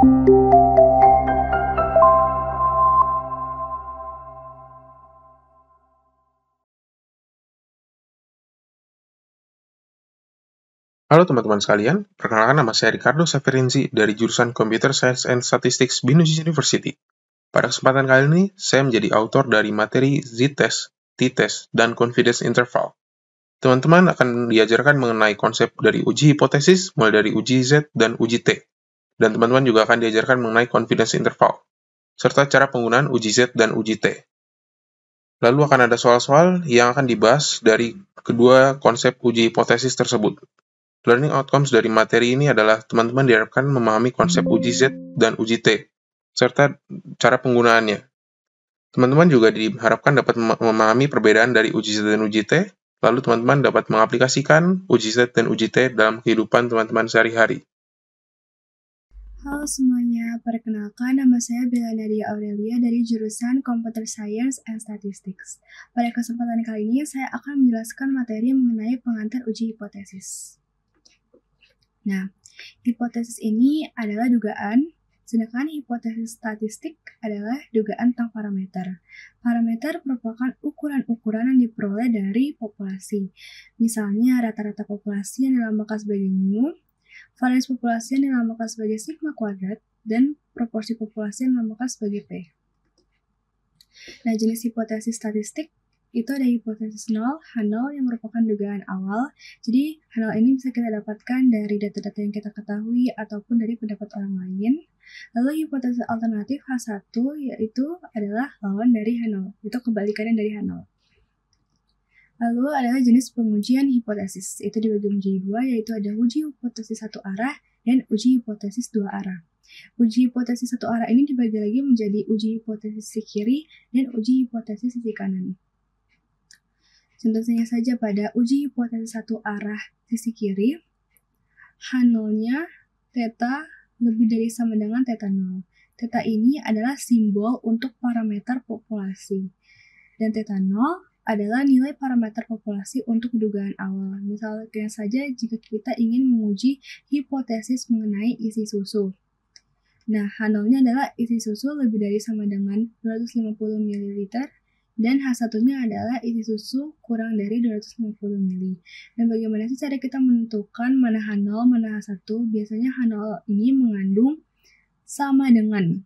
Halo teman-teman sekalian, perkenalkan nama saya Ricardo Safirinzi dari jurusan Computer Science and Statistics BINUS University. Pada kesempatan kali ini, saya menjadi autor dari materi Z-test, T-test, dan confidence interval. Teman-teman akan diajarkan mengenai konsep dari uji hipotesis, mulai dari uji Z dan uji T. Dan teman-teman juga akan diajarkan mengenai confidence interval, serta cara penggunaan uji Z dan uji T. Lalu akan ada soal-soal yang akan dibahas dari kedua konsep uji hipotesis tersebut. Learning outcomes dari materi ini adalah teman-teman diharapkan memahami konsep uji Z dan uji T, serta cara penggunaannya. Teman-teman juga diharapkan dapat memahami perbedaan dari uji Z dan uji T, lalu teman-teman dapat mengaplikasikan uji Z dan uji T dalam kehidupan teman-teman sehari-hari. Halo semuanya, perkenalkan nama saya Bella Nadia Aurelia dari jurusan Computer Science and Statistics. Pada kesempatan kali ini saya akan menjelaskan materi mengenai pengantar uji hipotesis. Nah, hipotesis ini adalah dugaan, sedangkan hipotesis statistik adalah dugaan tentang parameter. Parameter merupakan ukuran-ukuran yang diperoleh dari populasi. Misalnya rata-rata populasi yang dilambangkan sebagai mu, varians populasi yang dilambangkan sebagai sigma kuadrat, dan proporsi populasi yang dilambangkan sebagai P. Nah, jenis hipotesis statistik itu ada hipotesis null, H0 yang merupakan dugaan awal. Jadi, H0 ini bisa kita dapatkan dari data-data yang kita ketahui ataupun dari pendapat orang lain. Lalu hipotesis alternatif H1 yaitu adalah lawan dari H0, itu kebalikannya dari H0. Lalu adalah jenis pengujian hipotesis, itu dibagi menjadi dua, yaitu ada uji hipotesis satu arah dan uji hipotesis dua arah. Uji hipotesis satu arah ini dibagi lagi menjadi uji hipotesis sisi kiri dan uji hipotesis sisi kanan. Contohnya saja pada uji hipotesis satu arah sisi kiri, H0-nya theta lebih dari sama dengan theta 0. Theta ini adalah simbol untuk parameter populasi. Dan theta 0 adalah nilai parameter populasi untuk dugaan awal. Misalnya saja jika kita ingin menguji hipotesis mengenai isi susu. Nah, H0-nya adalah isi susu lebih dari sama dengan 250 ml, dan H1-nya adalah isi susu kurang dari 250 ml. Dan bagaimana sih cara kita menentukan mana H0, mana H1? Biasanya H0 ini mengandung sama dengan.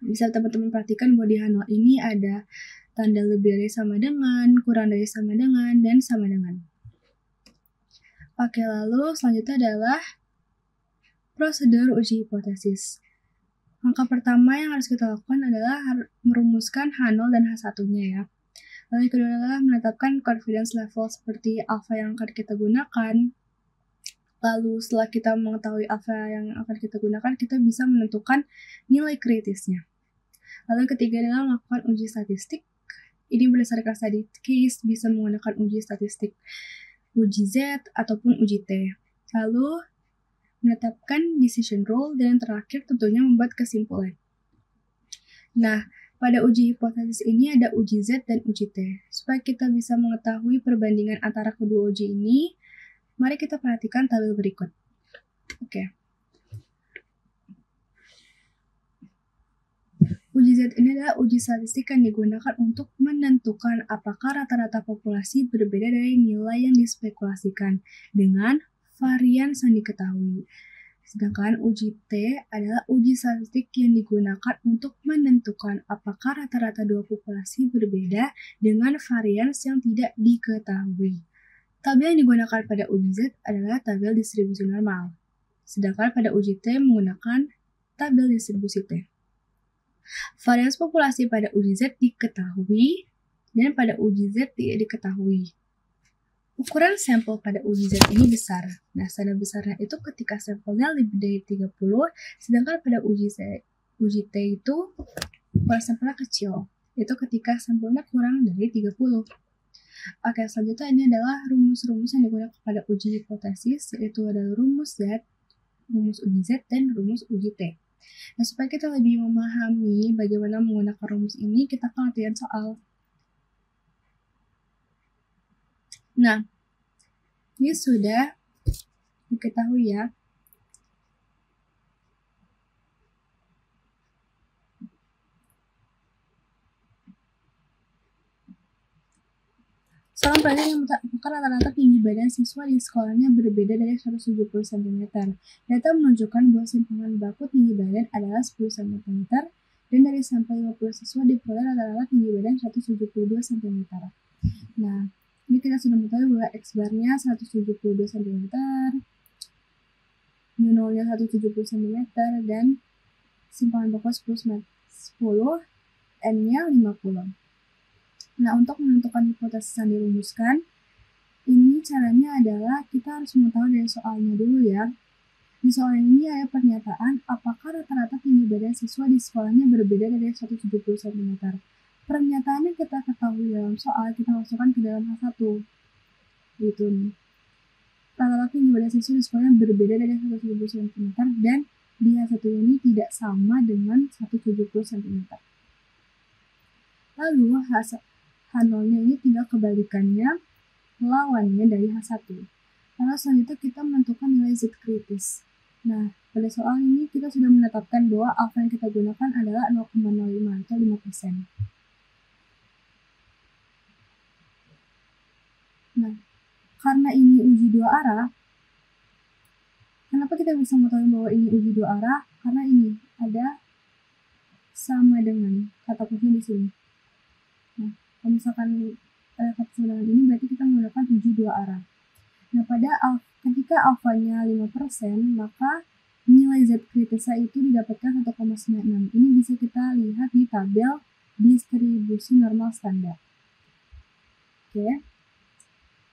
Bisa teman-teman perhatikan bahwa di H0 ini ada tanda lebih dari sama dengan, kurang dari sama dengan, dan sama dengan. Oke, lalu selanjutnya adalah prosedur uji hipotesis. Langkah pertama yang harus kita lakukan adalah merumuskan H0 dan H1-nya ya. Lalu yang kedua adalah menetapkan confidence level seperti alpha yang akan kita gunakan. Lalu setelah kita mengetahui alpha yang akan kita gunakan, kita bisa menentukan nilai kritisnya. Lalu yang ketiga adalah melakukan uji statistik. Ini berdasarkan study case, bisa menggunakan uji statistik uji Z ataupun uji T. Lalu menetapkan decision rule, dan yang terakhir tentunya membuat kesimpulan. Nah, pada uji hipotesis ini ada uji Z dan uji T. Supaya kita bisa mengetahui perbandingan antara kedua uji ini, mari kita perhatikan tabel berikut. Oke. Uji Z ini adalah uji statistik yang digunakan untuk menentukan apakah rata-rata populasi berbeda dari nilai yang dispekulasikan dengan varians yang diketahui. Sedangkan uji T adalah uji statistik yang digunakan untuk menentukan apakah rata-rata dua populasi berbeda dengan varians yang tidak diketahui. Tabel yang digunakan pada uji Z adalah tabel distribusi normal. Sedangkan pada uji T menggunakan tabel distribusi T. Varians populasi pada uji Z diketahui dan pada uji Z tidak diketahui. Ukuran sampel pada uji Z ini besar. Nah, standar besarnya itu ketika sampelnya lebih dari 30, sedangkan pada uji T itu ukuran sampelnya kecil, yaitu ketika sampelnya kurang dari 30. Oke, selanjutnya ini adalah rumus-rumus yang digunakan pada uji hipotesis, yaitu ada rumus Z, rumus uji Z, dan rumus uji T. Nah, supaya kita lebih memahami bagaimana menggunakan rumus ini, kita akan latihan soal. Nah, ini sudah diketahui ya. Seorang pelajar yang apakah rata-rata tinggi badan siswa di sekolahnya berbeda dari 170 cm. Data menunjukkan bahwa simpangan baku tinggi badan adalah 10 cm dan dari sampel 50 siswa diperoleh rata-rata tinggi badan 172 cm. Nah, ini kita sudah mengetahui bahwa X bar-nya 172 cm, mu nolnya 170 cm, dan simpangan baku 10, N-nya 50. Nah, untuk menentukan hipotesis yang dirumuskan, ini caranya adalah kita harus mengetahui dari soalnya dulu ya. Di soal ini ada pernyataan, apakah rata-rata tinggi badan siswa di sekolahnya berbeda dari 170 cm. Pernyataan yang kita ketahui dalam soal, kita masukkan ke dalam H1. Gitu nih. Rata-rata tinggi badan siswa di sekolahnya berbeda dari 170 cm dan di H1 ini tidak sama dengan 170 cm. Lalu H0-nya ini tinggal kebalikannya, lawannya dari H1. Lalu selanjutnya kita menentukan nilai Z kritis. Nah, pada soal ini kita sudah menetapkan bahwa alfa yang kita gunakan adalah 0,05 atau 5%. Nah, karena ini uji dua arah, kenapa kita bisa mengetahui bahwa ini uji dua arah? Karena ini ada sama dengan kata kuncinya di sini. Nah, kalau misalkan ada kata sama dengan ini, berarti kita menggunakan uji dua arah. Nah, ketika alfanya 5%, maka nilai Z kritisnya itu didapatkan 1,96. Ini bisa kita lihat di tabel distribusi normal standar. Oke.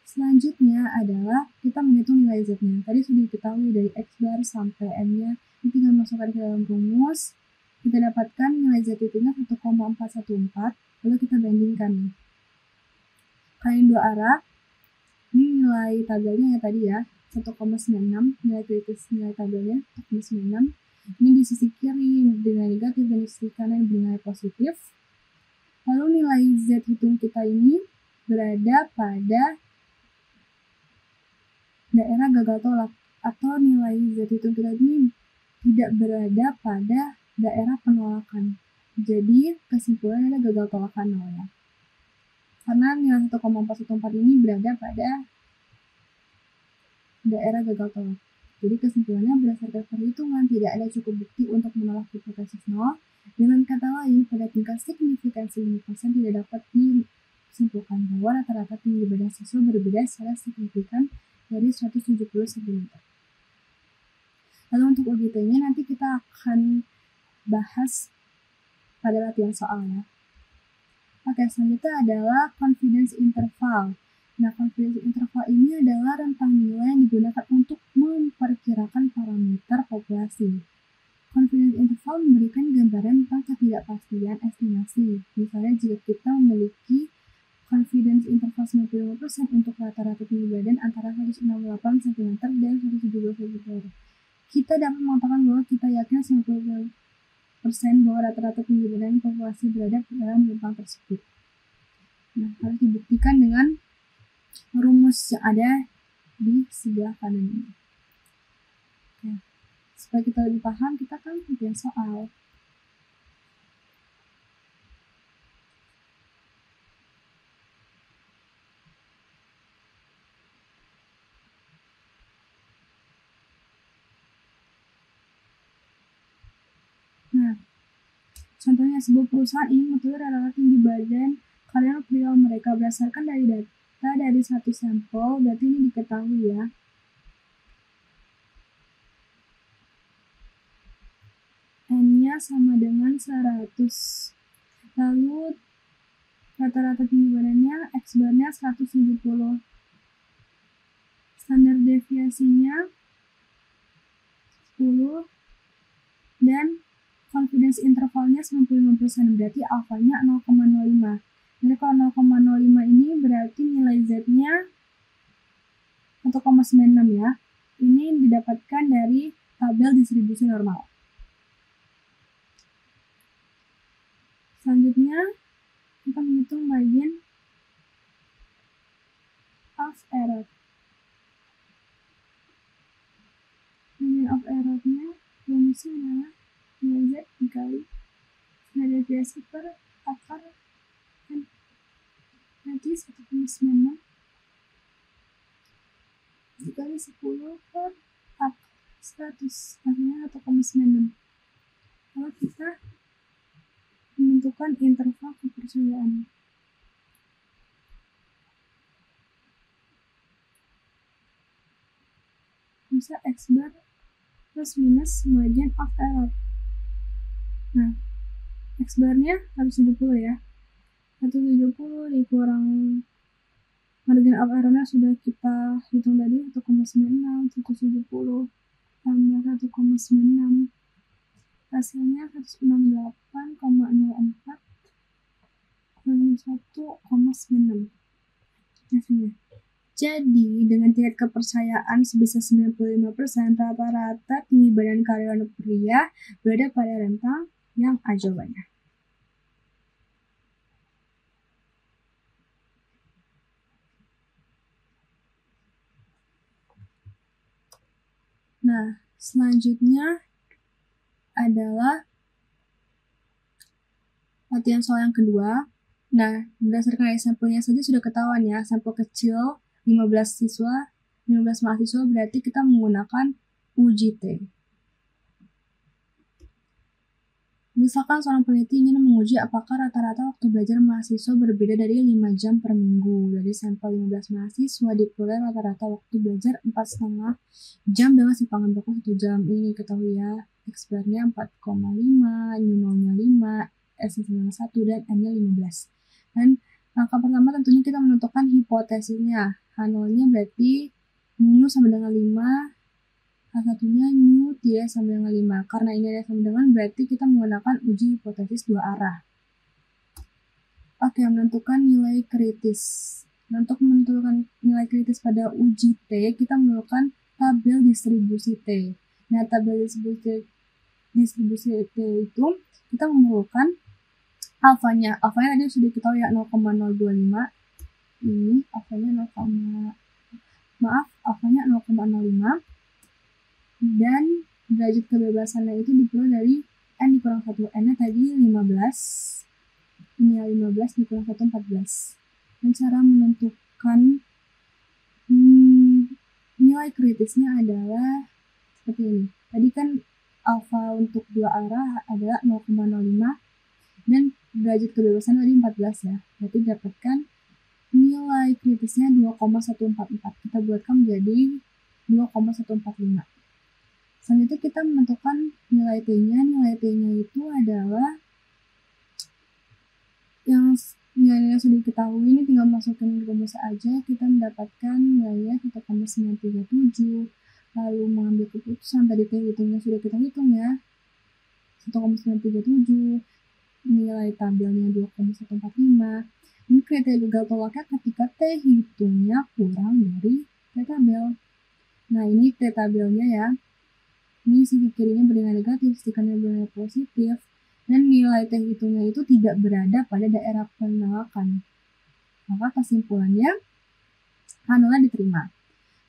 Selanjutnya adalah kita menghitung nilai Z-nya. Tadi sudah diketahui dari X bar sampai N-nya. Ini tinggal masukkan ke dalam rumus. Kita dapatkan nilai Z itu 1,414. Lalu kita bandingkan nih. Kalian dua arah. Ini nilai tabelnya ya tadi ya, 1,96, nilai kritis nilai tabelnya 1,96. Ini di sisi kiri dengan negatif dan di sisi kanan dengan positif. Lalu nilai Z hitung kita ini berada pada daerah gagal tolak, atau nilai Z hitung kita ini tidak berada pada daerah penolakan. Jadi kesimpulannya adalah gagal tolakan 0 ya. Karena nilai 1,414 ini berada pada daerah gagal tolak. Jadi kesimpulannya berdasarkan perhitungan tidak ada cukup bukti untuk menolak hipotesis 0. Dengan kata lain, pada tingkat signifikansi 5% tidak dapat disimpulkan bahwa rata-rata tinggi badan siswa berbeda secara signifikan dari 170 cm. Lalu untuk UGT-nya nanti kita akan bahas pada latihan soal ya. Oke, selanjutnya adalah confidence interval. Nah, confidence interval ini adalah rentang nilai yang digunakan untuk memperkirakan parameter populasi. Confidence interval memberikan gambaran tentang ketidakpastian estimasi. Misalnya, jika kita memiliki confidence interval 95% untuk rata-rata tinggi badan antara 168 cm dan 170 cm. Kita dapat mengatakan bahwa kita yakin 90% bahwa rata-rata tinggi badan populasi berada dalam rentang tersebut. Nah, harus dibuktikan dengan rumus yang ada di sebelah kanan ini. Oke. Supaya kita lebih paham, kita akan bikin soal. Nah, contohnya sebuah perusahaan ingin mengetahui rata-rata tinggi badan karyawan mereka berdasarkan dari data dari satu sampel, berarti ini diketahui ya. N-nya sama dengan 100. Lalu rata-rata tinggi badannya, X bar-nya 170. Standar deviasinya 10 dan confidence intervalnya 95%, berarti alfanya 0,05. Jadi kalau 0,05 ini berarti nilai Z-nya 1,96 ya. Ini didapatkan dari tabel distribusi normal. Selanjutnya, kita menghitung margin of error. Margin of error-nya rumusnya adalah nilai Z dikali standar deviasi per akar kan nanti 1,96 hasilnya 1,96. Kalau kita menentukan interval kepercayaan. Bisa X bar plus minus margin of error. Nah, X barnya 170 ya. 170 dikurang margin of errornya sudah kita hitung tadi 1,96, 170 tambah 1,96. Hasilnya 168,04 kali 1,96 hasilnya. Jadi, dengan tingkat kepercayaan sebesar 95%, rata-rata tinggi badan karyawan pria berada pada rentang yang A jawabannya. Nah, selanjutnya adalah latihan soal yang kedua. Nah, berdasarkan sampelnya saja sudah ketahuan ya, sampel kecil 15 mahasiswa berarti kita menggunakan uji T. Misalkan seorang peneliti ingin menguji apakah rata-rata waktu belajar mahasiswa berbeda dari 5 jam per minggu. Dari sampel 15 mahasiswa diperoleh rata-rata waktu belajar 4,5 jam dengan simpangan baku 1 jam. Ini ketahui ya, X barnya 4,5, new nolnya 5, S-nya 1, dan N-nya 15. Dan langkah pertama tentunya kita menentukan hipotesisnya. H0-nya berarti new sama dengan 5, H1-nya new tidak sama dengan 5. Karena ini ada sama dengan, berarti kita menggunakan uji hipotesis dua arah. Oke, menentukan nilai kritis. Untuk menentukan nilai kritis pada uji T, kita menggunakan tabel distribusi T. Nah, tabel distribusi T itu kita memerlukan alfanya. Alfanya tadi sudah diketahui ya, 0,025. Ini alfanya 0,05. Dan derajat kebebasannya itu diperoleh dari N dikurang 1. N-nya tadi 15. Ini 15 dikurang 1, 14. Dan cara menentukan nilai kritisnya adalah seperti ini. Tadi kan alfa untuk dua arah adalah 0,05 dan derajat kebebasan tadi 14 ya. Berarti dapatkan nilai kritisnya 2,144. Kita buatkan menjadi 2,145. Selanjutnya kita menentukan nilai T-nya. Nilai T-nya itu adalah yang nilainya sudah diketahui, ini tinggal masukin rumus aja, kita mendapatkan nilainya 1,937. Lalu mengambil keputusan, tadi T hitungnya sudah kita hitung ya, 1,937. Nilai tabelnya 2,145. Ini kriteria gagal tolaknya ketika T hitungnya kurang dari T tabel. Nah, ini T tabelnya ya. Ini sisi kirinya bernilai negatif, sisi kanannya bernilai positif, dan nilai T hitungnya itu tidak berada pada daerah penolakan. Maka kesimpulannya, H0 diterima.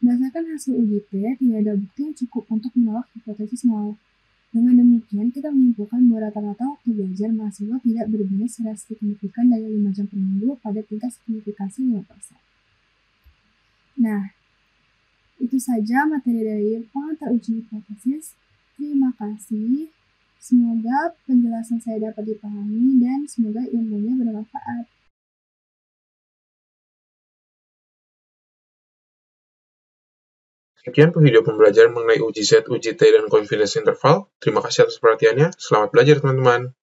Berdasarkan hasil uji T, tidak ada bukti yang cukup untuk menolak hipotesis nol. Dengan demikian, kita menyimpulkan bahwa rata-rata waktu belajar mahasiswa tidak berbeda secara signifikan dari 5 jam per minggu pada tingkat signifikasi 5%. Nah, itu saja materi dari pengantar uji hipotesis. Terima kasih. Semoga penjelasan saya dapat dipahami dan semoga ilmunya bermanfaat. Sekian video pembelajaran mengenai uji Z, uji T, dan confidence interval. Terima kasih atas perhatiannya. Selamat belajar, teman-teman.